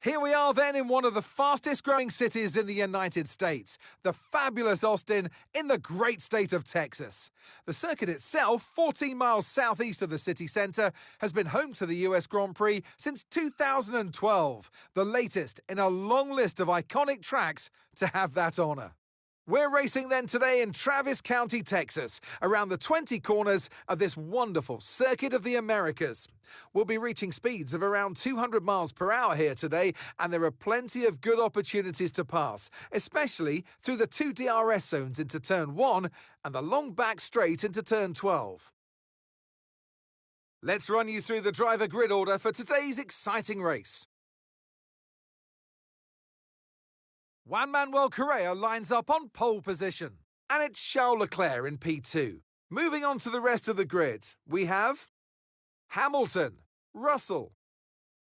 Here we are then in one of the fastest growing cities in the United States, the fabulous Austin in the great state of Texas. The circuit itself, 14 miles southeast of the city centre, has been home to the US Grand Prix since 2012, the latest in a long list of iconic tracks to have that honour. We're racing then today in Travis County, Texas, around the 20 corners of this wonderful Circuit of the Americas. We'll be reaching speeds of around 200 miles per hour here today, and there are plenty of good opportunities to pass, especially through the two DRS zones into Turn 1 and the long back straight into Turn 12. Let's run you through the driver grid order for today's exciting race. Juan Manuel Correa lines up on pole position, and it's Charles Leclerc in P2. Moving on to the rest of the grid, we have Hamilton, Russell,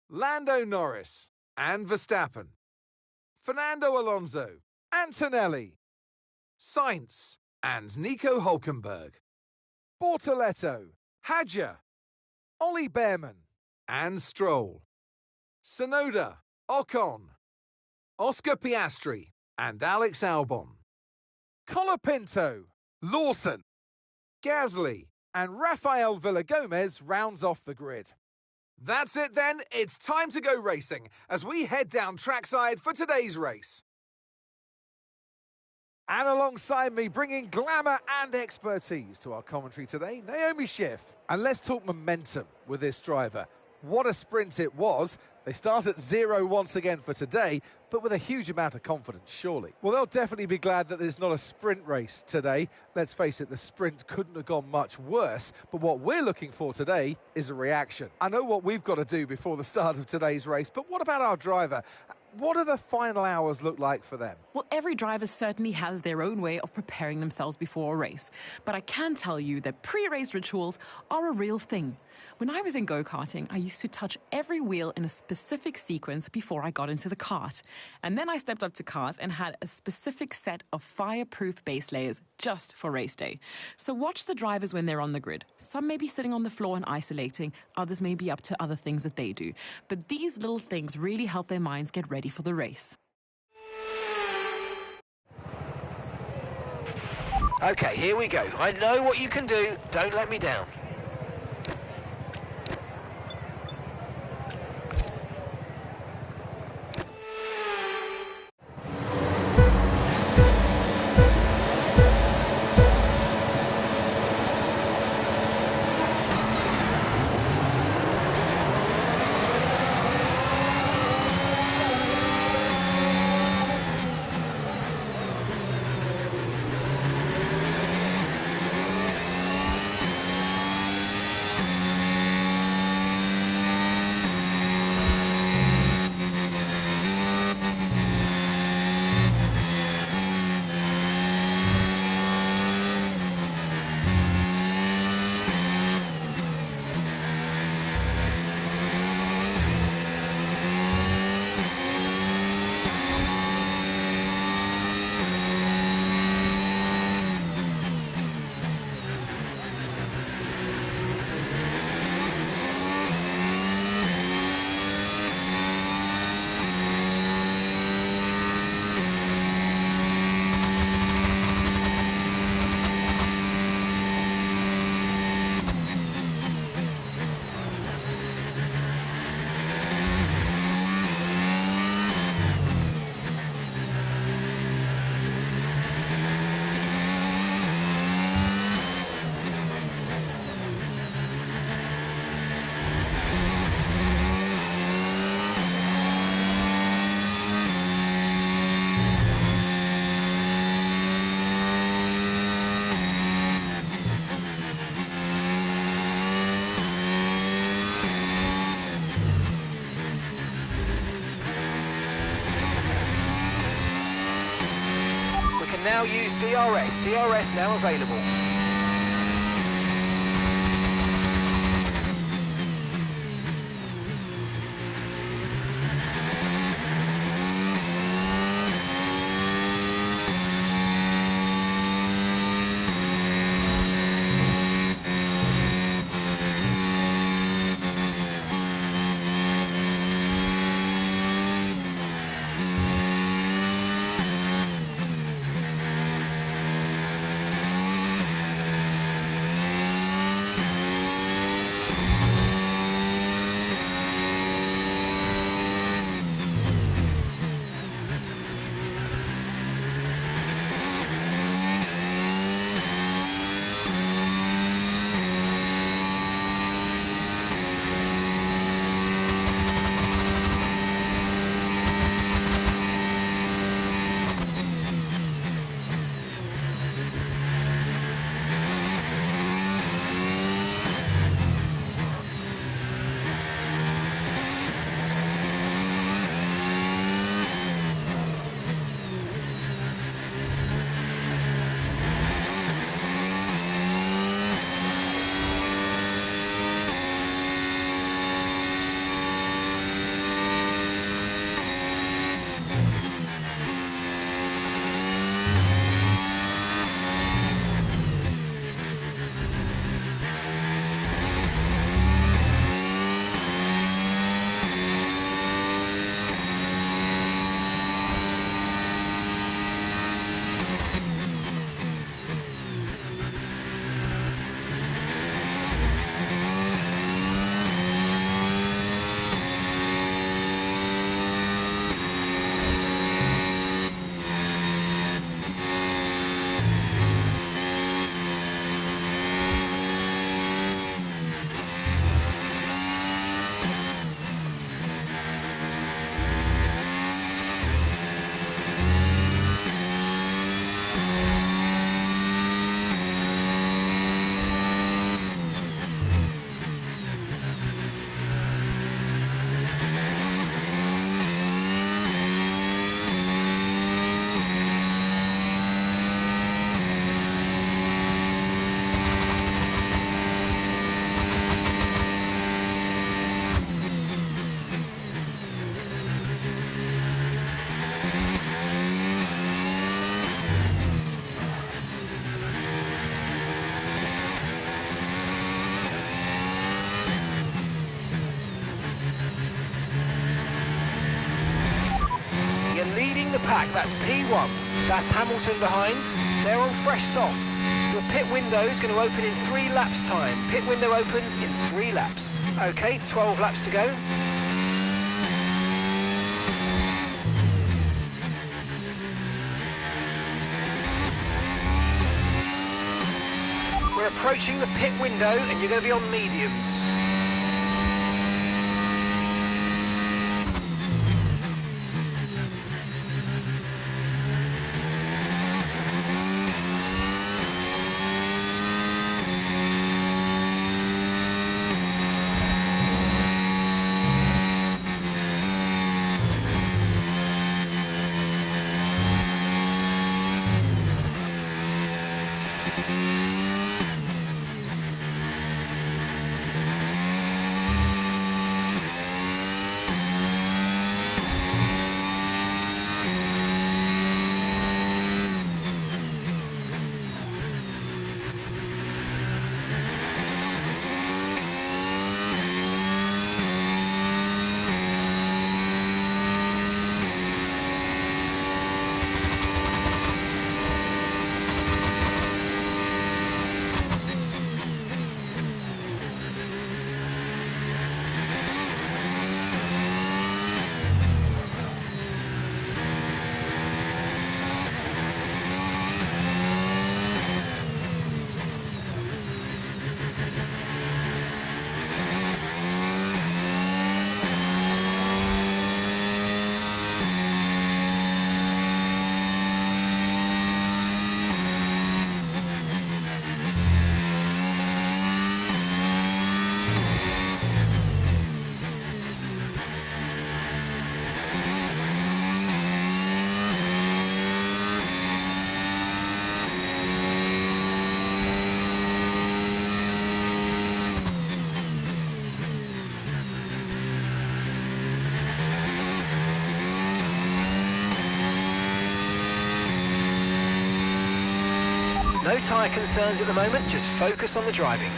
Lando Norris, and Verstappen, Fernando Alonso, Antonelli, Sainz, and Nico Hülkenberg, Bortoleto, Hadjar, Ollie Behrman, and Stroll, Tsunoda, Ocon, Oscar Piastri, and Alex Albon, Colapinto, Lawson, Gasly, and Rafael Villagomez rounds off the grid. That's it then, it's time to go racing as we head down trackside for today's race. And alongside me, bringing glamour and expertise to our commentary today, Naomi Schiff. And let's talk momentum with this driver. What a sprint it was. They start at 0 once again for today, but with a huge amount of confidence, surely. Well, they'll definitely be glad that there's not a sprint race today. Let's face it, the sprint couldn't have gone much worse, but what we're looking for today is a reaction. I know what we've got to do before the start of today's race, but what about our driver? What do the final hours look like for them? Well, every driver certainly has their own way of preparing themselves before a race. But I can tell you that pre-race rituals are a real thing. When I was in go-karting, I used to touch every wheel in a specific sequence before I got into the kart. And then I stepped up to cars and had a specific set of fireproof base layers just for race day. So watch the drivers when they're on the grid. Some may be sitting on the floor and isolating, others may be up to other things that they do. But these little things really help their minds get ready for the race. Okay, here we go. I know what you can do. Don't let me down. Now use DRS. DRS now available. the pack. That's P1. That's Hamilton behind. They're on fresh softs. Your pit window is going to open in 3 laps time. Pit window opens in 3 laps. Okay, 12 laps to go. We're approaching the pit window and you're going to be on mediums. No tyre concerns at the moment, just focus on the driving.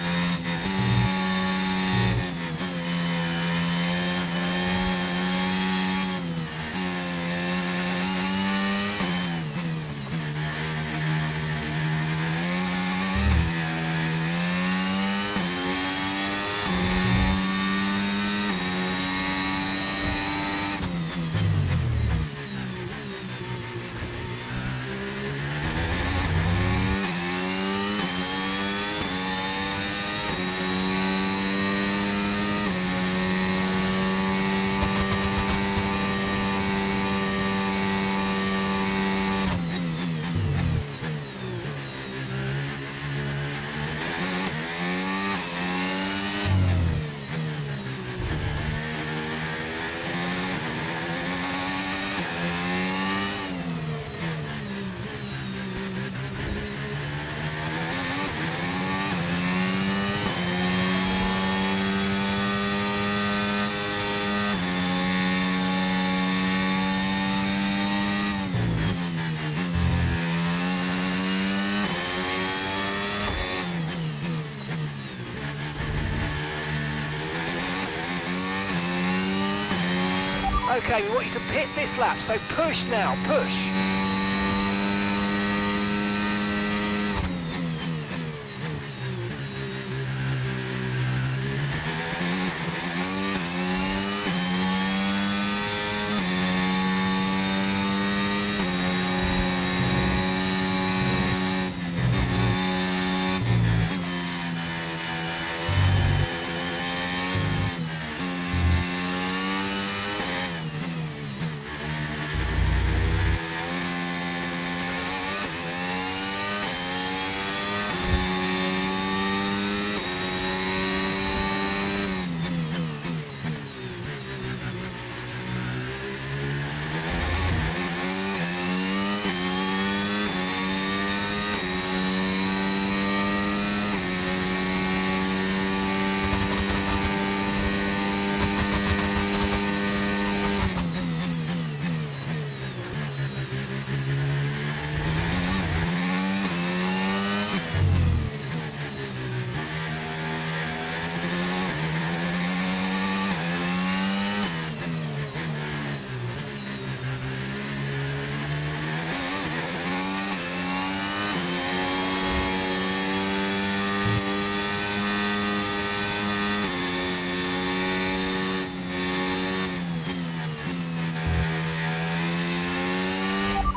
Okay, we want you to pit this lap, so push now, push.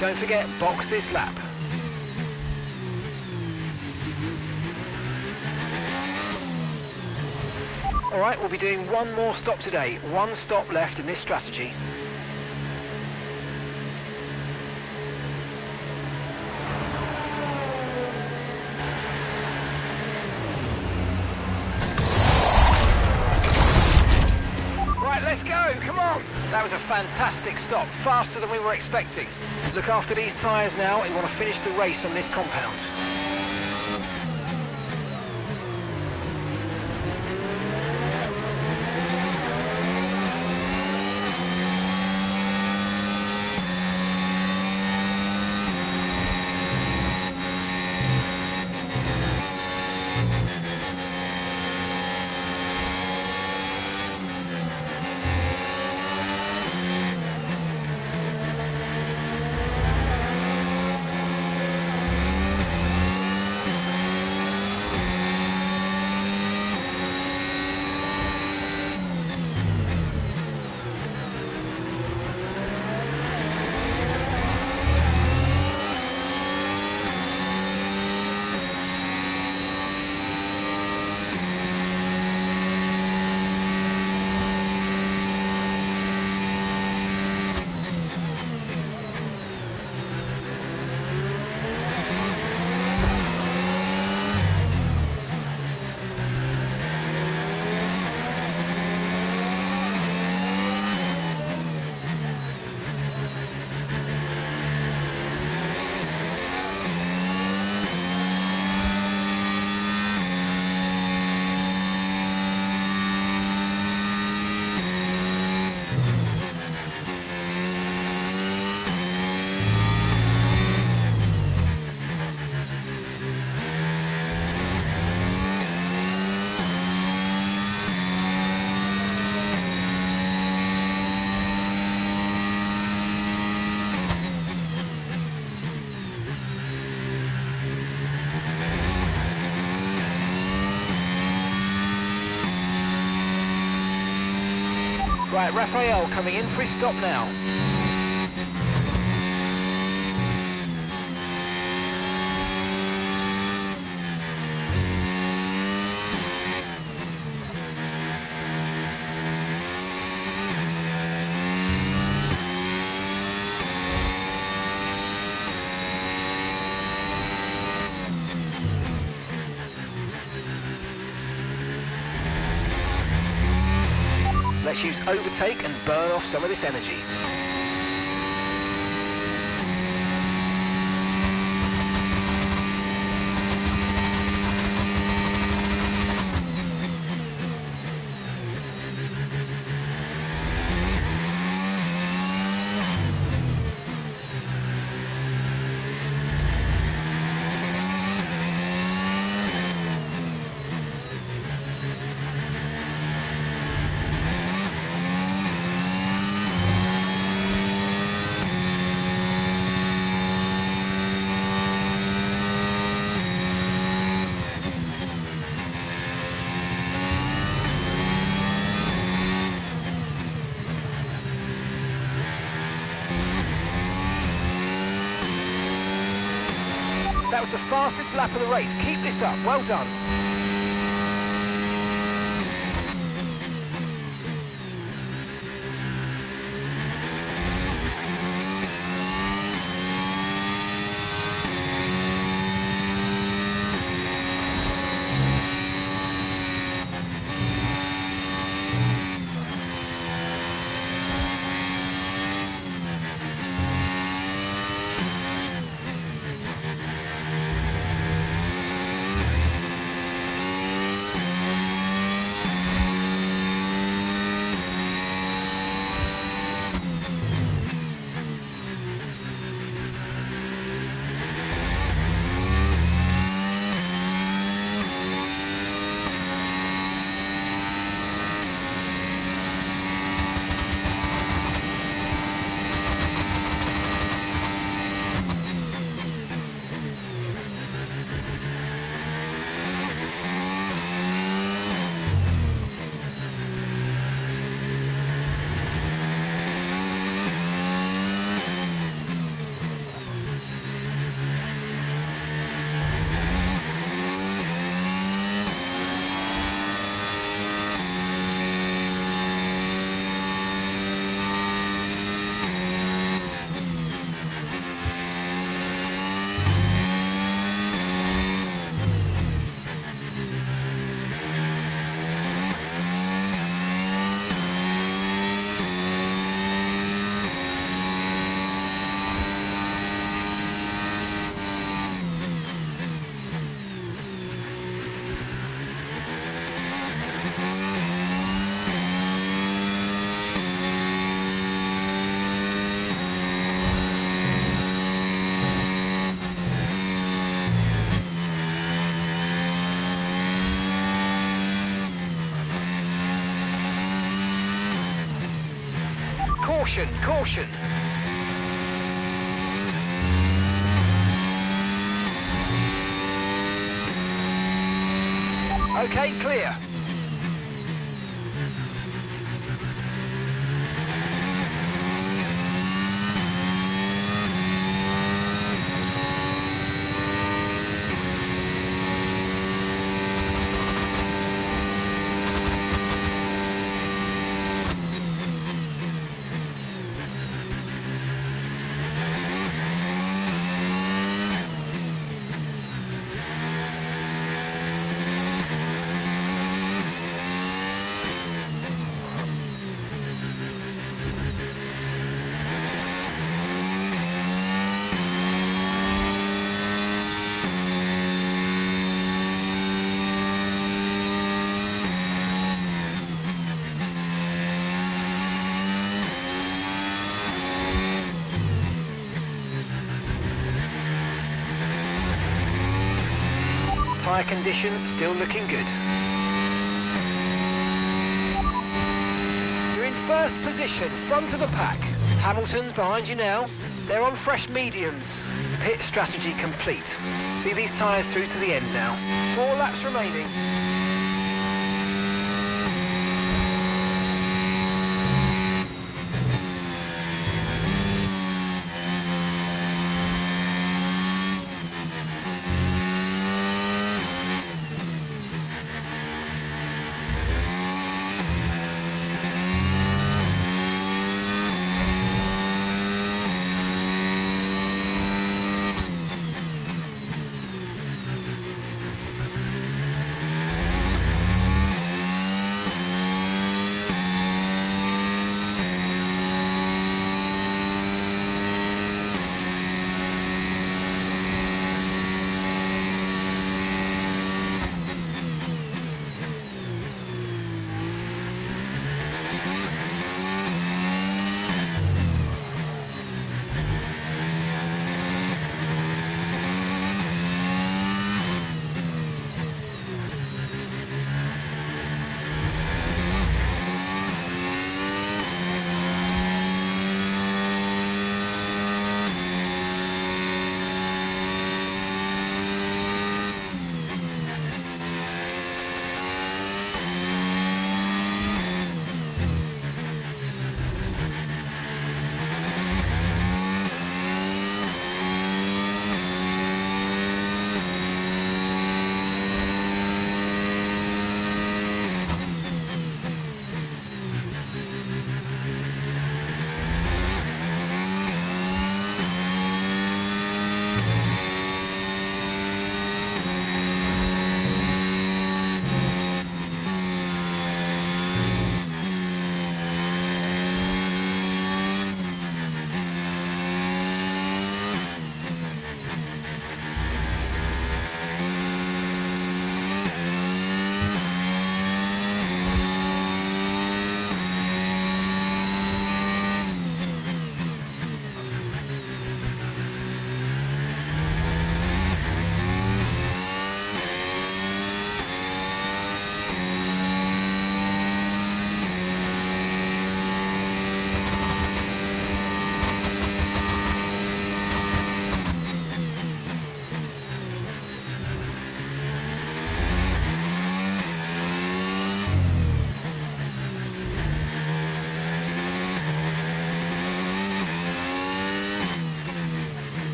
Don't forget, box this lap. Alright, we'll be doing one more stop today. One stop left in this strategy. Right, let's go, come on! That was a fantastic stop, faster than we were expecting. Look after these tyres now, we want to finish the race on this compound. Right, Raphael coming in for his stop now. Let's use overtake and burn off some of this energy. That was the fastest lap of the race. Keep this up. Well done. Caution, caution. Okay, clear. Tyre condition still looking good. You're in first position, front of the pack. Hamilton's behind you now. They're on fresh mediums. Pit strategy complete. See these tyres through to the end now. 4 laps remaining.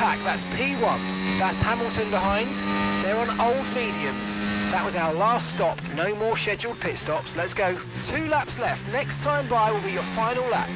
pack, that's P1. That's Hamilton behind. They're on old mediums. That was our last stop. No more scheduled pit stops. Let's go. 2 laps left. Next time by will be your final lap.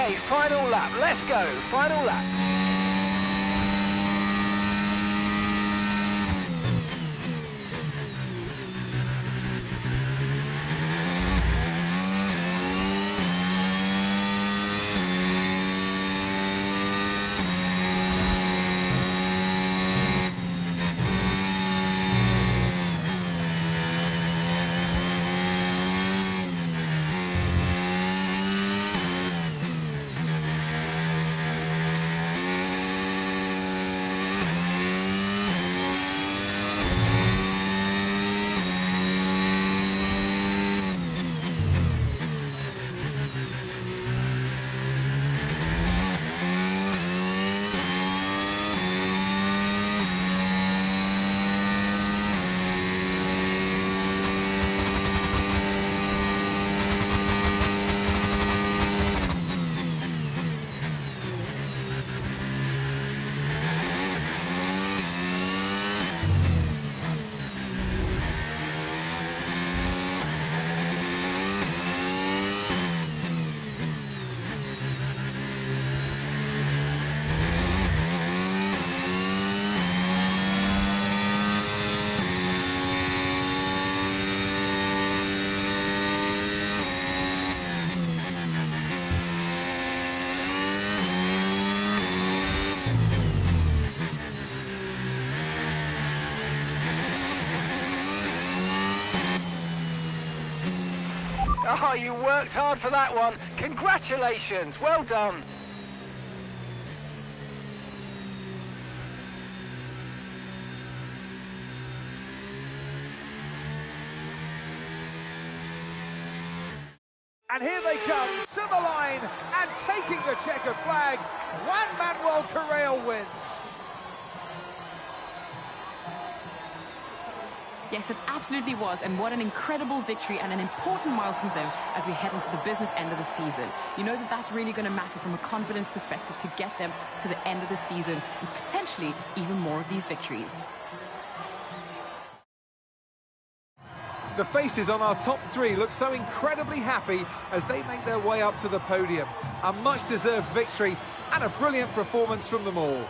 Okay, final lap. Let's go. Final lap. Oh, you worked hard for that one. Congratulations. Well done. And here they come to the line and taking the checkered flag. Juan Manuel Correa wins. Yes, it absolutely was, and what an incredible victory and an important milestone for them as we head into the business end of the season. You know that that's really going to matter from a confidence perspective to get them to the end of the season with potentially even more of these victories. The faces on our top three look so incredibly happy as they make their way up to the podium. A much-deserved victory and a brilliant performance from them all.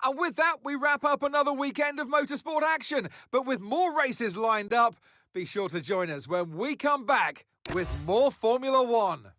And with that, we wrap up another weekend of motorsport action. But with more races lined up, be sure to join us when we come back with more Formula One.